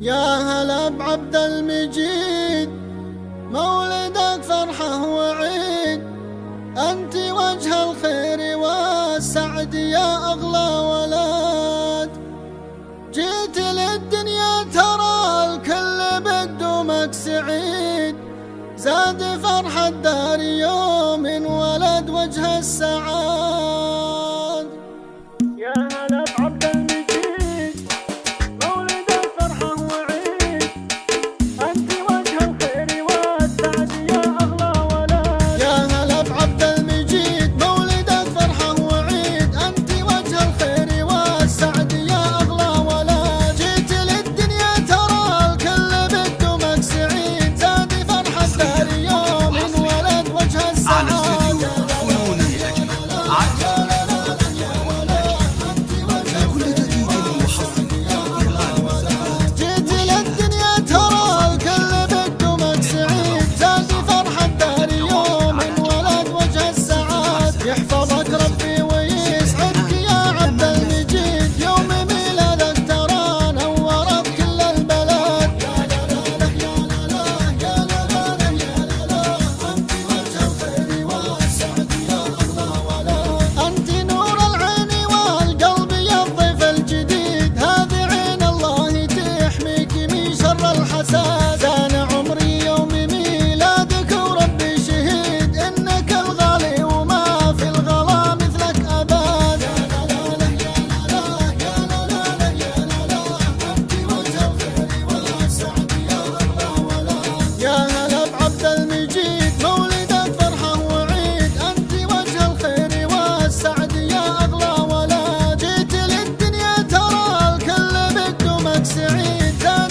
يا هلا بعبد المجيد، مولدك فرحة وعيد، أنت وجه الخير والسعد يا أغلى ولد. جيت للدنيا ترى الكل بقدومك سعيد، زاد فرحة الدار يوم ولد وجه السعاد. يا هلا بعبد المجيد، مولدك فرحة وعيد، أنت وجه الخير والسعد يا أغلى ولد. يا هلا بعبد المجيد، مولدك فرحة وعيد، أنت وجه الخير والسعد يا أغلى ولد. جيت للدنيا ترى الكل بقدومك سعيد، زاد فرحة الدار يوم ولد وجه السعاد. يحفظك ربي ويسعدك يا عبد المجيد، يوم ميلادك ترى نورت كل البلد. يا لا لا يا لا لا يا لا لا يا لا لا، أنت وجه الخير والسعد يا أغلى ولد. أنت نور العين والقلب يا الضيف الجديد، هذه عين الله تحميك من شر الحسد. زان عمري يوم ميلادك وربي شهيد، إنك الغالي سعيد.